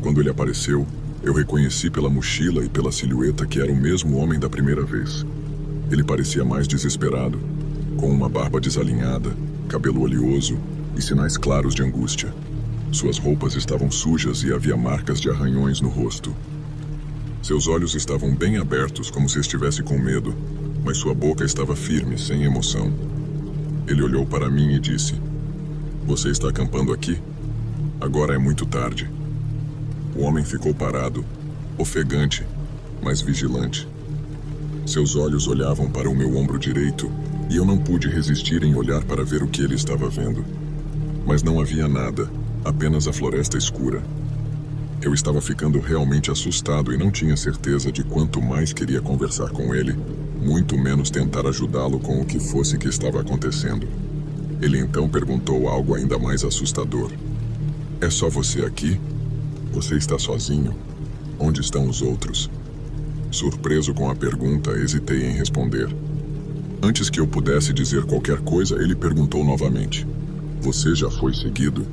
Quando ele apareceu, eu reconheci pela mochila e pela silhueta que era o mesmo homem da primeira vez. Ele parecia mais desesperado, com uma barba desalinhada, cabelo oleoso e sinais claros de angústia. Suas roupas estavam sujas e havia marcas de arranhões no rosto. Seus olhos estavam bem abertos, como se estivesse com medo, mas sua boca estava firme, sem emoção. Ele olhou para mim e disse: "Você está acampando aqui? Agora é muito tarde." O homem ficou parado, ofegante, mas vigilante. Seus olhos olhavam para o meu ombro direito e eu não pude resistir em olhar para ver o que ele estava vendo. Mas não havia nada, apenas a floresta escura. Eu estava ficando realmente assustado e não tinha certeza de quanto mais queria conversar com ele, muito menos tentar ajudá-lo com o que fosse que estava acontecendo. Ele então perguntou algo ainda mais assustador: "É só você aqui? Você está sozinho? Onde estão os outros?" Surpreso com a pergunta, hesitei em responder. Antes que eu pudesse dizer qualquer coisa, ele perguntou novamente: "Você já foi seguido?"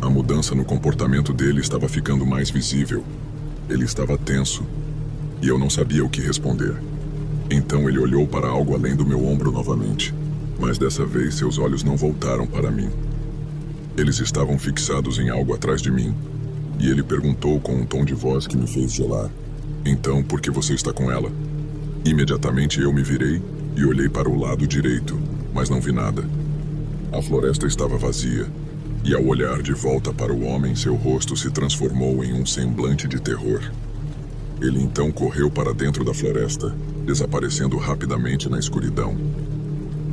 A mudança no comportamento dele estava ficando mais visível. Ele estava tenso, e eu não sabia o que responder. Então ele olhou para algo além do meu ombro novamente, mas dessa vez seus olhos não voltaram para mim. Eles estavam fixados em algo atrás de mim, e ele perguntou com um tom de voz que me fez gelar: "Então, por que você está com ela?" Imediatamente eu me virei e olhei para o lado direito, mas não vi nada. A floresta estava vazia, e ao olhar de volta para o homem, seu rosto se transformou em um semblante de terror. Ele então correu para dentro da floresta, desaparecendo rapidamente na escuridão.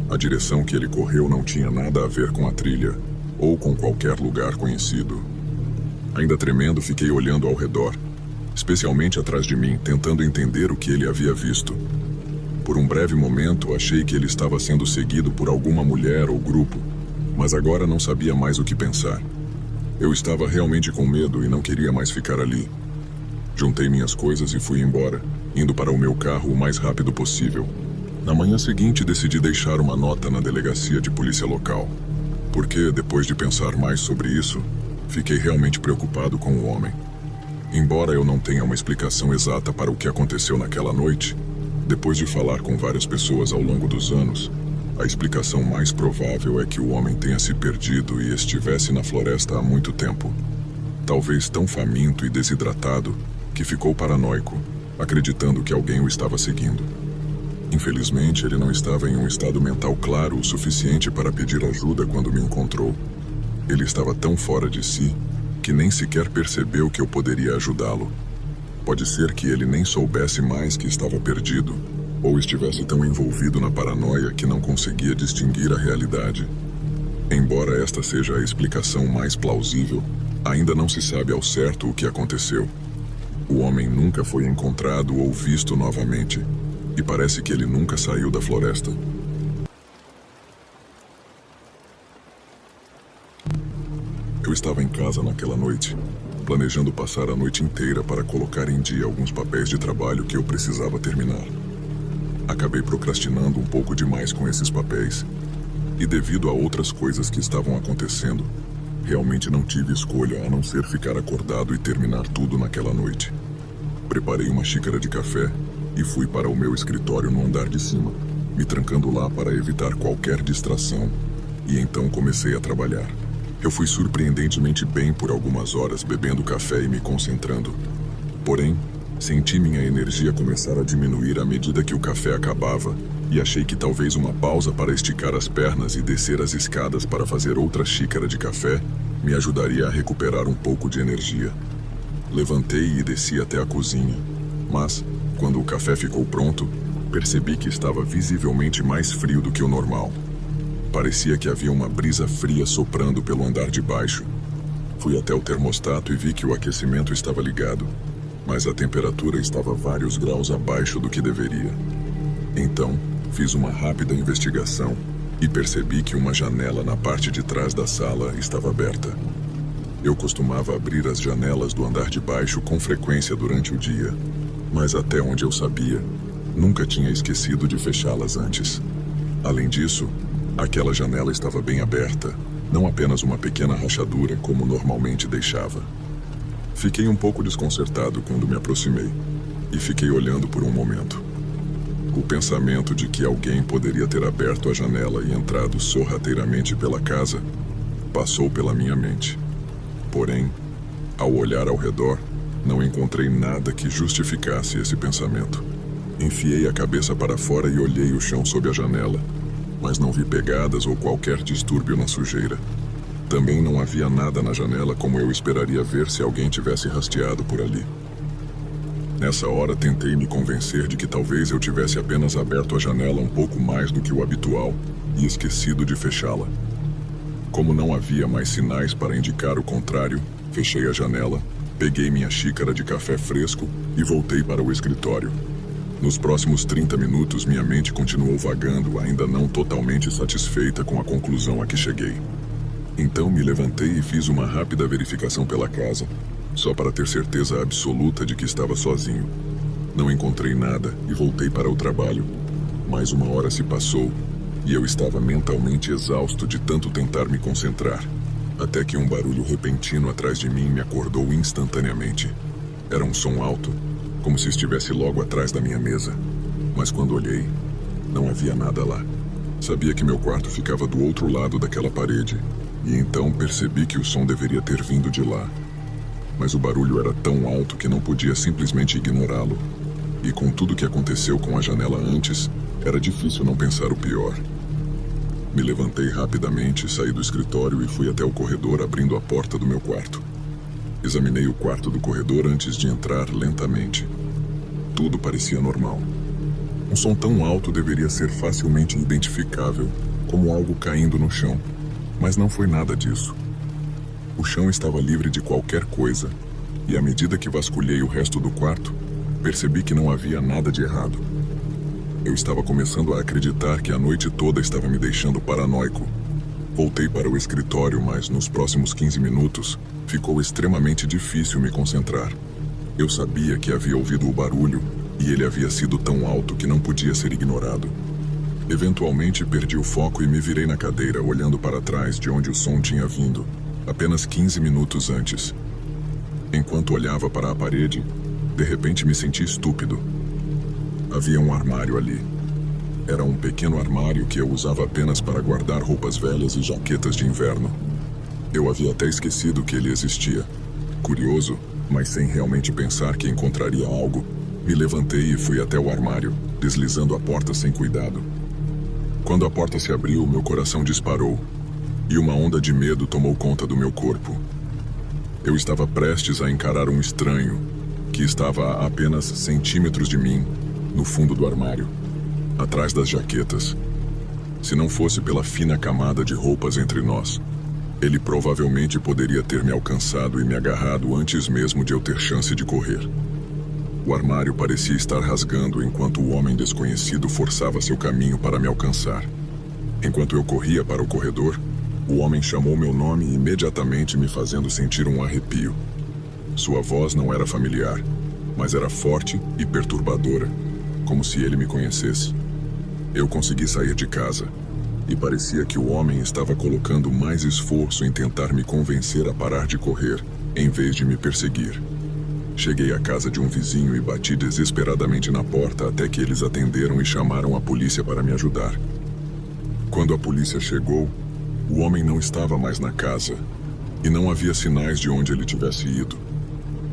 A direção que ele correu não tinha nada a ver com a trilha, ou com qualquer lugar conhecido. Ainda tremendo, fiquei olhando ao redor, especialmente atrás de mim, tentando entender o que ele havia visto. Por um breve momento, achei que ele estava sendo seguido por alguma mulher ou grupo, mas agora não sabia mais o que pensar. Eu estava realmente com medo e não queria mais ficar ali. Juntei minhas coisas e fui embora, indo para o meu carro o mais rápido possível. Na manhã seguinte, decidi deixar uma nota na delegacia de polícia local, porque, depois de pensar mais sobre isso, fiquei realmente preocupado com o homem. Embora eu não tenha uma explicação exata para o que aconteceu naquela noite, depois de falar com várias pessoas ao longo dos anos, a explicação mais provável é que o homem tenha se perdido e estivesse na floresta há muito tempo. Talvez tão faminto e desidratado que ficou paranoico, acreditando que alguém o estava seguindo. Infelizmente, ele não estava em um estado mental claro o suficiente para pedir ajuda quando me encontrou. Ele estava tão fora de si que nem sequer percebeu que eu poderia ajudá-lo. Pode ser que ele nem soubesse mais que estava perdido, ou estivesse tão envolvido na paranoia que não conseguia distinguir a realidade. Embora esta seja a explicação mais plausível, ainda não se sabe ao certo o que aconteceu. O homem nunca foi encontrado ou visto novamente, e parece que ele nunca saiu da floresta. Eu estava em casa naquela noite, planejando passar a noite inteira para colocar em dia alguns papéis de trabalho que eu precisava terminar. Acabei procrastinando um pouco demais com esses papéis, e devido a outras coisas que estavam acontecendo, realmente não tive escolha a não ser ficar acordado e terminar tudo naquela noite. Preparei uma xícara de café e fui para o meu escritório no andar de cima, me trancando lá para evitar qualquer distração, e então comecei a trabalhar. Eu fui surpreendentemente bem por algumas horas bebendo café e me concentrando. Porém, senti minha energia começar a diminuir à medida que o café acabava, e achei que talvez uma pausa para esticar as pernas e descer as escadas para fazer outra xícara de café me ajudaria a recuperar um pouco de energia. Levantei e desci até a cozinha, mas, quando o café ficou pronto, percebi que estava visivelmente mais frio do que o normal. Parecia que havia uma brisa fria soprando pelo andar de baixo. Fui até o termostato e vi que o aquecimento estava ligado, mas a temperatura estava vários graus abaixo do que deveria. Então, fiz uma rápida investigação e percebi que uma janela na parte de trás da sala estava aberta. Eu costumava abrir as janelas do andar de baixo com frequência durante o dia, mas até onde eu sabia, nunca tinha esquecido de fechá-las antes. Além disso, aquela janela estava bem aberta, não apenas uma pequena rachadura como normalmente deixava. Fiquei um pouco desconcertado quando me aproximei, e fiquei olhando por um momento. O pensamento de que alguém poderia ter aberto a janela e entrado sorrateiramente pela casa passou pela minha mente. Porém, ao olhar ao redor, não encontrei nada que justificasse esse pensamento. Enfiei a cabeça para fora e olhei o chão sob a janela, mas não vi pegadas ou qualquer distúrbio na sujeira. Também não havia nada na janela como eu esperaria ver se alguém tivesse rasteado por ali. Nessa hora, tentei me convencer de que talvez eu tivesse apenas aberto a janela um pouco mais do que o habitual e esquecido de fechá-la. Como não havia mais sinais para indicar o contrário, fechei a janela, peguei minha xícara de café fresco e voltei para o escritório. Nos próximos 30 minutos, minha mente continuou vagando, ainda não totalmente satisfeita com a conclusão a que cheguei. Então me levantei e fiz uma rápida verificação pela casa, só para ter certeza absoluta de que estava sozinho. Não encontrei nada e voltei para o trabalho. Mais uma hora se passou e eu estava mentalmente exausto de tanto tentar me concentrar, até que um barulho repentino atrás de mim me acordou instantaneamente. Era um som alto, como se estivesse logo atrás da minha mesa. Mas quando olhei, não havia nada lá. Sabia que meu quarto ficava do outro lado daquela parede, e então percebi que o som deveria ter vindo de lá. Mas o barulho era tão alto que não podia simplesmente ignorá-lo. E com tudo que aconteceu com a janela antes, era difícil não pensar o pior. Me levantei rapidamente, saí do escritório e fui até o corredor abrindo a porta do meu quarto. Examinei o quarto do corredor antes de entrar lentamente. Tudo parecia normal. Um som tão alto deveria ser facilmente identificável, como algo caindo no chão, mas não foi nada disso. O chão estava livre de qualquer coisa, e à medida que vasculhei o resto do quarto, percebi que não havia nada de errado. Eu estava começando a acreditar que a noite toda estava me deixando paranoico. Voltei para o escritório, mas nos próximos 15 minutos, ficou extremamente difícil me concentrar. Eu sabia que havia ouvido o barulho, e ele havia sido tão alto que não podia ser ignorado. Eventualmente perdi o foco e me virei na cadeira, olhando para trás de onde o som tinha vindo, apenas 15 minutos antes. Enquanto olhava para a parede, de repente me senti estúpido. Havia um armário ali. Era um pequeno armário que eu usava apenas para guardar roupas velhas e jaquetas de inverno. Eu havia até esquecido que ele existia. Curioso, mas sem realmente pensar que encontraria algo, me levantei e fui até o armário, deslizando a porta sem cuidado. Quando a porta se abriu, meu coração disparou, e uma onda de medo tomou conta do meu corpo. Eu estava prestes a encarar um estranho, que estava a apenas centímetros de mim, no fundo do armário, atrás das jaquetas. Se não fosse pela fina camada de roupas entre nós, ele provavelmente poderia ter me alcançado e me agarrado antes mesmo de eu ter chance de correr. O armário parecia estar rasgando enquanto o homem desconhecido forçava seu caminho para me alcançar. Enquanto eu corria para o corredor, o homem chamou meu nome imediatamente, me fazendo sentir um arrepio. Sua voz não era familiar, mas era forte e perturbadora, como se ele me conhecesse. Eu consegui sair de casa, e parecia que o homem estava colocando mais esforço em tentar me convencer a parar de correr, em vez de me perseguir. Cheguei à casa de um vizinho e bati desesperadamente na porta até que eles atenderam e chamaram a polícia para me ajudar. Quando a polícia chegou, o homem não estava mais na casa, e não havia sinais de onde ele tivesse ido.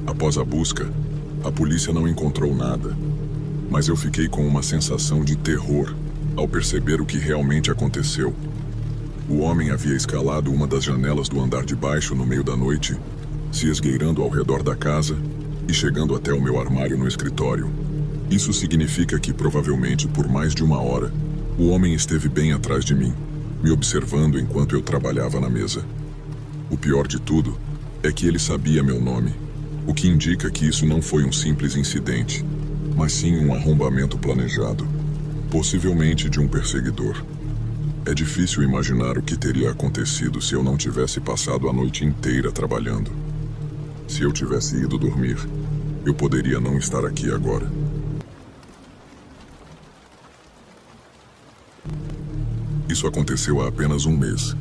Após a busca, a polícia não encontrou nada, mas eu fiquei com uma sensação de terror ao perceber o que realmente aconteceu. O homem havia escalado uma das janelas do andar de baixo no meio da noite, se esgueirando ao redor da casa e chegando até o meu armário no escritório. Isso significa que, provavelmente por mais de uma hora, o homem esteve bem atrás de mim, me observando enquanto eu trabalhava na mesa. O pior de tudo é que ele sabia meu nome, o que indica que isso não foi um simples incidente, mas sim um arrombamento planejado, possivelmente de um perseguidor. É difícil imaginar o que teria acontecido se eu não tivesse passado a noite inteira trabalhando. Se eu tivesse ido dormir, eu poderia não estar aqui agora. Isso aconteceu há apenas um mês.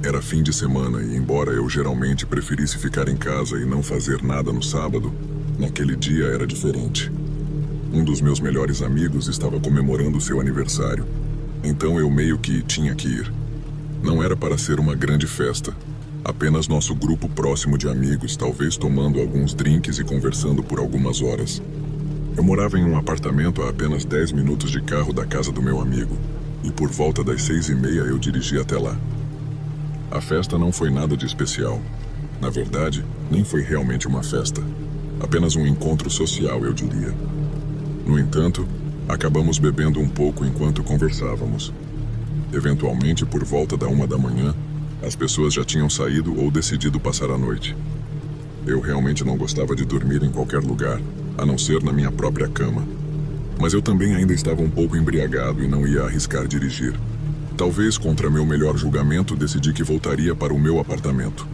Era fim de semana e, embora eu geralmente preferisse ficar em casa e não fazer nada no sábado, naquele dia era diferente. Um dos meus melhores amigos estava comemorando seu aniversário, então eu meio que tinha que ir. Não era para ser uma grande festa, apenas nosso grupo próximo de amigos, talvez tomando alguns drinks e conversando por algumas horas. Eu morava em um apartamento a apenas 10 minutos de carro da casa do meu amigo, e por volta das 6:30 eu dirigi até lá. A festa não foi nada de especial. Na verdade, nem foi realmente uma festa. Apenas um encontro social, eu diria. No entanto, acabamos bebendo um pouco enquanto conversávamos. Eventualmente, por volta da 1 da manhã, as pessoas já tinham saído ou decidido passar a noite. Eu realmente não gostava de dormir em qualquer lugar, a não ser na minha própria cama. Mas eu também ainda estava um pouco embriagado e não ia arriscar dirigir. Talvez, contra meu melhor julgamento, decidi que voltaria para o meu apartamento.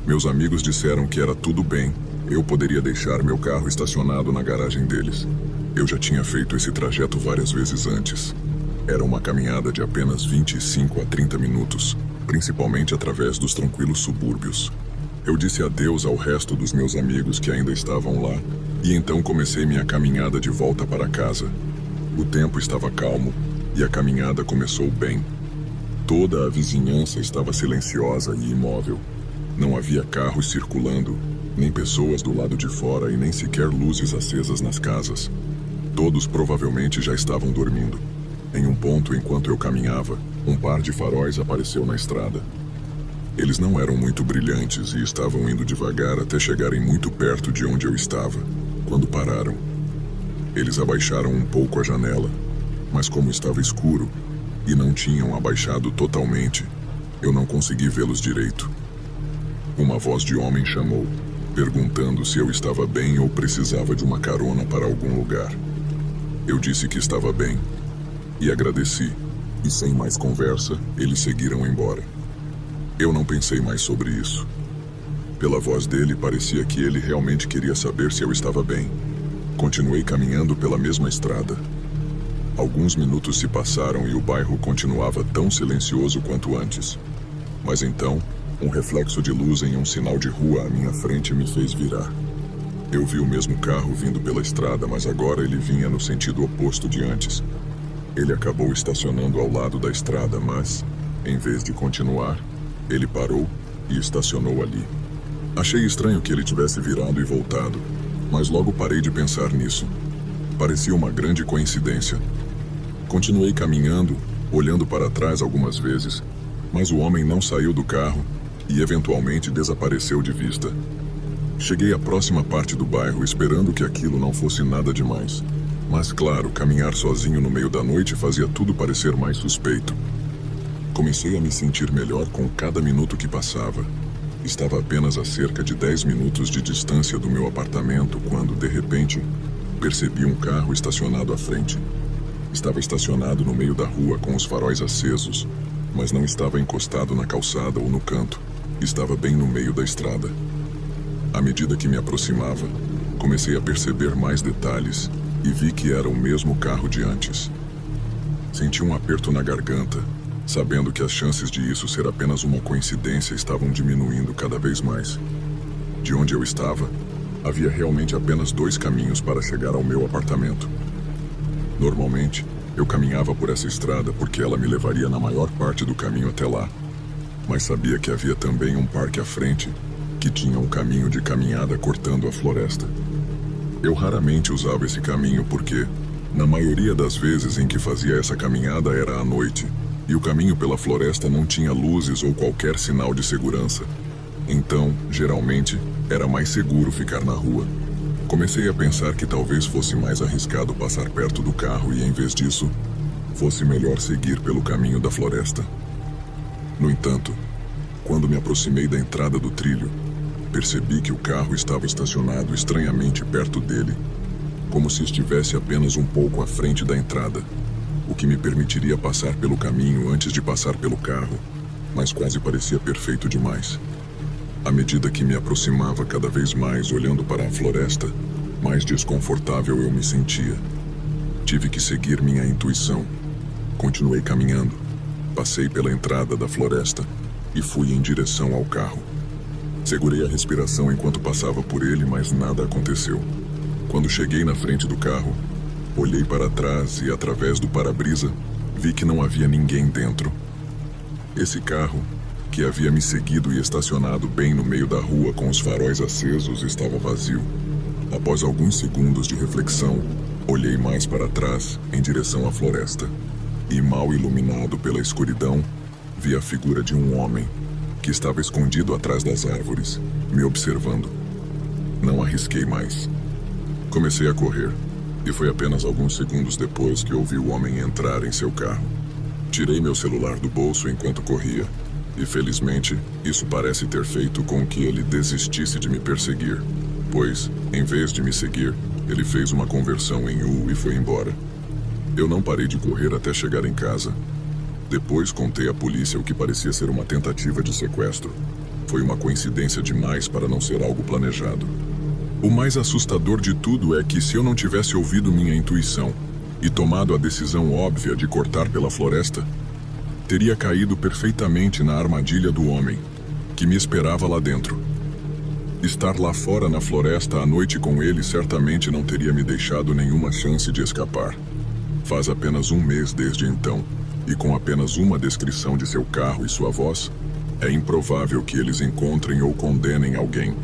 Meus amigos disseram que era tudo bem, eu poderia deixar meu carro estacionado na garagem deles. Eu já tinha feito esse trajeto várias vezes antes. Era uma caminhada de apenas 25 a 30 minutos, principalmente através dos tranquilos subúrbios. Eu disse adeus ao resto dos meus amigos que ainda estavam lá, e então comecei minha caminhada de volta para casa. O tempo estava calmo, e a caminhada começou bem. Toda a vizinhança estava silenciosa e imóvel. Não havia carros circulando, nem pessoas do lado de fora e nem sequer luzes acesas nas casas. Todos provavelmente já estavam dormindo. Em um ponto, enquanto eu caminhava, um par de faróis apareceu na estrada. Eles não eram muito brilhantes e estavam indo devagar até chegarem muito perto de onde eu estava, quando pararam. Eles abaixaram um pouco a janela, mas como estava escuro e não tinham abaixado totalmente, eu não consegui vê-los direito. Uma voz de homem chamou, perguntando se eu estava bem ou precisava de uma carona para algum lugar. Eu disse que estava bem e agradeci, e sem mais conversa, eles seguiram embora. Eu não pensei mais sobre isso. Pela voz dele, parecia que ele realmente queria saber se eu estava bem. Continuei caminhando pela mesma estrada. Alguns minutos se passaram e o bairro continuava tão silencioso quanto antes. Mas então, um reflexo de luz em um sinal de rua à minha frente me fez virar. Eu vi o mesmo carro vindo pela estrada, mas agora ele vinha no sentido oposto de antes. Ele acabou estacionando ao lado da estrada, mas, em vez de continuar, ele parou e estacionou ali. Achei estranho que ele tivesse virado e voltado, mas logo parei de pensar nisso. Parecia uma grande coincidência. Continuei caminhando, olhando para trás algumas vezes, mas o homem não saiu do carro e eventualmente desapareceu de vista. Cheguei à próxima parte do bairro esperando que aquilo não fosse nada demais. Mas claro, caminhar sozinho no meio da noite fazia tudo parecer mais suspeito. Comecei a me sentir melhor com cada minuto que passava. Estava apenas a cerca de 10 minutos de distância do meu apartamento quando, de repente, percebi um carro estacionado à frente. Estava estacionado no meio da rua com os faróis acesos, mas não estava encostado na calçada ou no canto. Estava bem no meio da estrada. À medida que me aproximava, comecei a perceber mais detalhes e vi que era o mesmo carro de antes. Senti um aperto na garganta, sabendo que as chances de isso ser apenas uma coincidência estavam diminuindo cada vez mais. De onde eu estava, havia realmente apenas 2 caminhos para chegar ao meu apartamento. Normalmente, eu caminhava por essa estrada porque ela me levaria na maior parte do caminho até lá, mas sabia que havia também um parque à frente que tinha um caminho de caminhada cortando a floresta. Eu raramente usava esse caminho porque, na maioria das vezes em que fazia essa caminhada era à noite, e o caminho pela floresta não tinha luzes ou qualquer sinal de segurança. Então, geralmente, era mais seguro ficar na rua. Comecei a pensar que talvez fosse mais arriscado passar perto do carro e, em vez disso, fosse melhor seguir pelo caminho da floresta. No entanto, quando me aproximei da entrada do trilho, percebi que o carro estava estacionado estranhamente perto dele, como se estivesse apenas um pouco à frente da entrada, o que me permitiria passar pelo caminho antes de passar pelo carro, mas quase parecia perfeito demais. À medida que me aproximava cada vez mais olhando para a floresta, mais desconfortável eu me sentia. Tive que seguir minha intuição. Continuei caminhando, passei pela entrada da floresta e fui em direção ao carro. Segurei a respiração enquanto passava por ele, mas nada aconteceu. Quando cheguei na frente do carro, olhei para trás e, através do para-brisa, vi que não havia ninguém dentro. Esse carro, que havia me seguido e estacionado bem no meio da rua com os faróis acesos, estava vazio. Após alguns segundos de reflexão, olhei mais para trás, em direção à floresta, e, mal iluminado pela escuridão, vi a figura de um homem que estava escondido atrás das árvores, me observando. Não arrisquei mais. Comecei a correr, e foi apenas alguns segundos depois que ouvi o homem entrar em seu carro. Tirei meu celular do bolso enquanto corria, e felizmente, isso parece ter feito com que ele desistisse de me perseguir, pois, em vez de me seguir, ele fez uma conversão em U e foi embora. Eu não parei de correr até chegar em casa. Depois contei à polícia o que parecia ser uma tentativa de sequestro. Foi uma coincidência demais para não ser algo planejado. O mais assustador de tudo é que, se eu não tivesse ouvido minha intuição e tomado a decisão óbvia de cortar pela floresta, teria caído perfeitamente na armadilha do homem, que me esperava lá dentro. Estar lá fora na floresta à noite com ele certamente não teria me deixado nenhuma chance de escapar. Faz apenas um mês desde então, e com apenas uma descrição de seu carro e sua voz, é improvável que eles encontrem ou condenem alguém